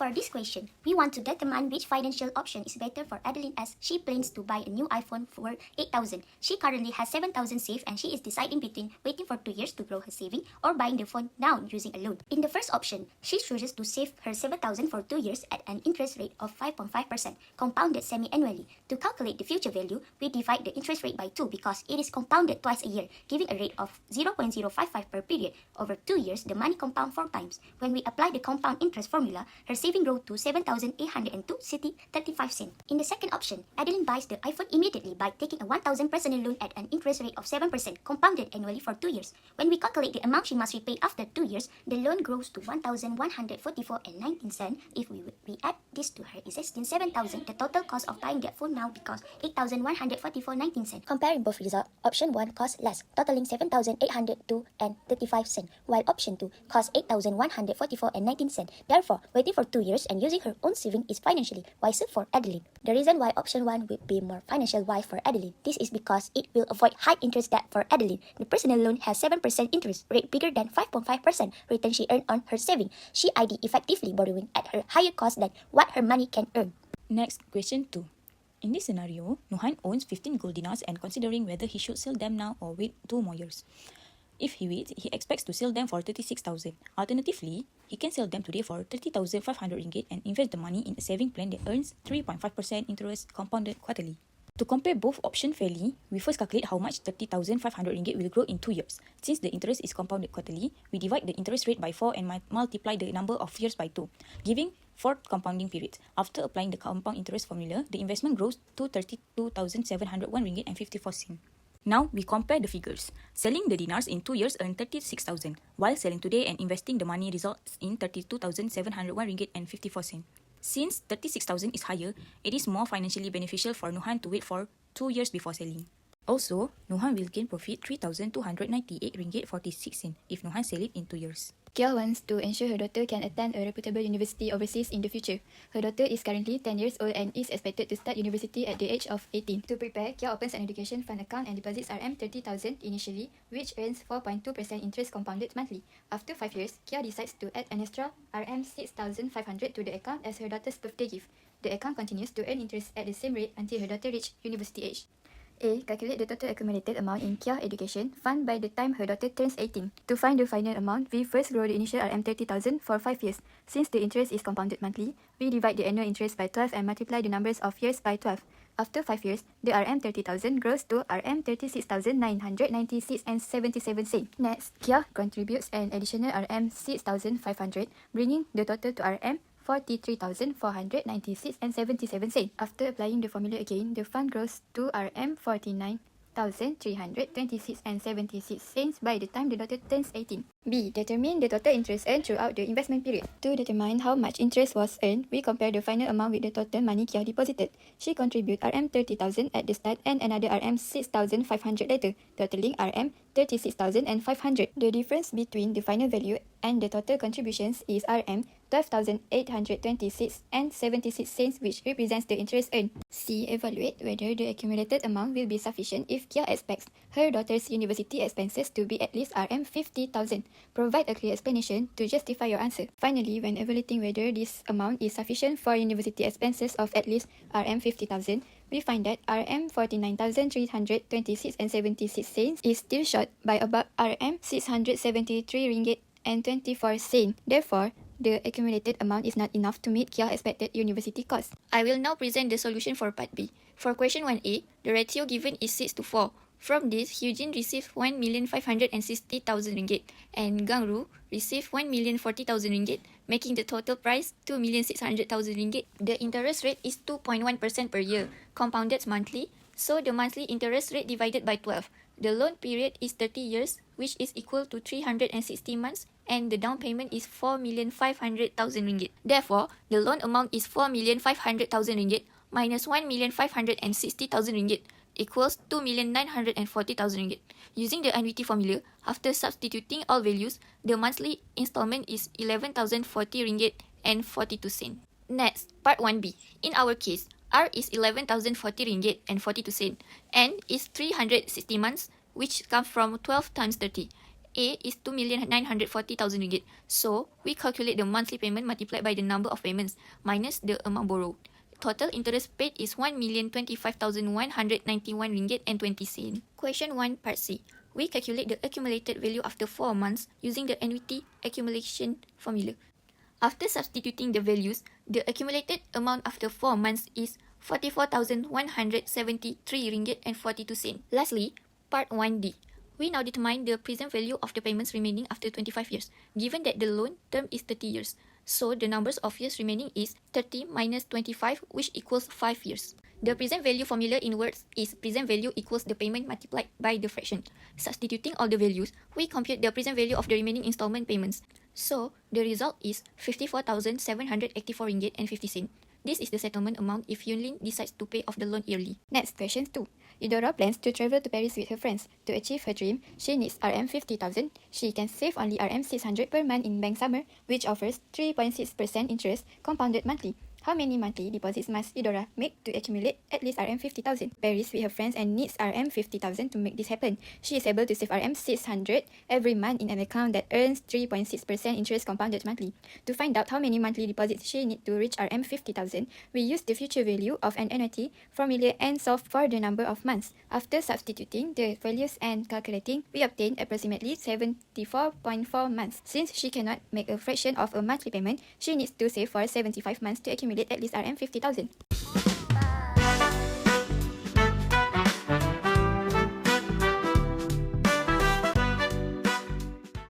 For this question, we want to determine which financial option is better for Adeline as she plans to buy a new iPhone for 8,000. She currently has 7,000 saved and she is deciding between waiting for 2 years to grow her saving or buying the phone now using a loan. In the first option, she chooses to save her 7,000 for 2 years at an interest rate of 5.5% compounded semi-annually. To calculate the future value, we divide the interest rate by 2 because it is compounded twice a year, giving a rate of 0.055 per period. Over 2 years, the money compounds 4 times. When we apply the compound interest formula, her saving grows to 7,802 city 35 cents. In the second option, Adeline buys the iPhone immediately by taking a 1,000 personal loan at an interest rate of 7% compounded annually for 2 years. When we calculate the amount she must repay after 2 years, the loan grows to 1,144.19 if we add this to her existing 7,000. The total cost of buying that phone now becomes 8,144.19. Comparing both results, option 1 costs less, totaling 7,802.35 cents, while option 2 costs 8,144.19. Therefore, waiting for 2 years and using her own saving is financially wiser for Adeline. The reason why option 1 will be more financial wise for Adeline, this is because it will avoid high interest debt for Adeline. The personal loan has 7% interest rate bigger than 5.5% return she earned on her saving. She ID effectively borrowing at her higher cost than what her money can earn. Next, question 2. In this scenario, Nuhan owns 15 gold dinars and considering whether he should sell them now or wait 2 more years. If he waits, he expects to sell them for 36,000. Alternatively, he can sell them today for 30,500 ringgit and invest the money in a saving plan that earns 3.5% interest compounded quarterly. To compare both options fairly, we first calculate how much 30,500 ringgit will grow in 2 years. Since the interest is compounded quarterly, we divide the interest rate by 4 and multiply the number of years by 2, giving 4 compounding periods. After applying the compound interest formula, the investment grows to 32,701 ringgit and 54 cents. Now, we compare the figures. Selling the dinars in 2 years earns 36,000, while selling today and investing the money results in 32,701 ringgit and 54 cents. Since 36,000 is higher, it is more financially beneficial for Nuhan to wait for 2 years before selling. Also, Nuhan will gain profit 3,298 ringgit 46 cents if Nuhan sell it in 2 years. Kia wants to ensure her daughter can attend a reputable university overseas in the future. Her daughter is currently 10 years old and is expected to start university at the age of 18. To prepare, Kia opens an education fund account and deposits RM30,000 initially, which earns 4.2% interest compounded monthly. After 5 years, Kia decides to add an extra RM6,500 to the account as her daughter's birthday gift. The account continues to earn interest at the same rate until her daughter reaches university age. A. Calculate the total accumulated amount in Kia Education Fund by the time her daughter turns 18. To find the final amount, we first grow the initial RM30,000 for 5 years. Since the interest is compounded monthly, we divide the annual interest by 12 and multiply the numbers of years by 12. After 5 years, the RM30,000 grows to RM36,996 and 77 cents. Next, Kia contributes an additional RM6,500, bringing the total to RM43,496 and 77 cents. After applying the formula again, the fund grows to RM49,326 and 76 cents by the time the daughter turns 18. B. Determine the total interest earned throughout the investment period. To determine how much interest was earned, we compare the final amount with the total money Kia deposited. She contributed RM30,000 at the start and another RM6,500 later, totaling RM36,500. The difference between the final value and the total contributions is RM12,826 and 76 cents, which represents the interest earned. C. Evaluate whether the accumulated amount will be sufficient if Kia expects her daughter's university expenses to be at least RM50,000. Provide a clear explanation to justify your answer. Finally, when evaluating whether this amount is sufficient for university expenses of at least RM50,000, we find that RM49,326 and 76 cents is still short by about RM673 ringgit and 24 cents. Therefore, the accumulated amount is not enough to meet Kia's expected university costs. I will now present the solution for part B. For question 1A, the ratio given is 6:4. From this, Eugene received 1,560,000 ringgit and Gangru received 1,040,000 ringgit, making the total price 2,600,000 ringgit. The interest rate is 2.1% per year, compounded monthly, so the monthly interest rate divided by 12. The loan period is 30 years, which is equal to 360 months, and the down payment is 4,500,000 ringgit. Therefore, the loan amount is 4,500,000 ringgit minus 1,560,000 ringgit equals 2,940,000 ringgit. Using the annuity formula, after substituting all values, the monthly installment is 11,040 ringgit and 42 cents. Next, part 1B. In our case, R is 11,040 ringgit and 42 cents, N is 360 months, which comes from 12 times 30. A is 2,940,000 ringgit. So, we calculate the monthly payment multiplied by the number of payments minus the amount borrowed. Total interest paid is 1,025,191 ringgit and 20 sen. Question 1, Part C. We calculate the accumulated value after 4 months using the annuity accumulation formula. After substituting the values, the accumulated amount after 4 months is 44,173 ringgit and 42 sen. Lastly, Part 1D. We now determine the present value of the payments remaining after 25 years, given that the loan term is 30 years. So, the numbers of years remaining is 30 minus 25, which equals 5 years. The present value formula in words is present value equals the payment multiplied by the fraction. Substituting all the values, we compute the present value of the remaining installment payments. So, the result is 54,784 ringgit and 50 sen. This is the settlement amount if Yunlin decides to pay off the loan yearly. Next, question 2. Eudora plans to travel to Paris with her friends. To achieve her dream, she needs RM 50,000. She can save only RM 600 per month in Bank Summer, which offers 3.6% interest compounded monthly. How many monthly deposits must Eudora make to accumulate at least RM 50,000? Paris with her friends and needs RM 50,000 to make this happen. She is able to save RM 600 every month in an account that earns 3.6% interest compounded monthly. To find out how many monthly deposits she needs to reach RM 50,000, we use the future value of an annuity formula and solve for the number of months. After substituting the values and calculating, we obtain approximately 74.4 months. Since she cannot make a fraction of a monthly payment, she needs to save for 75 months to accumulate at least RM 50,000.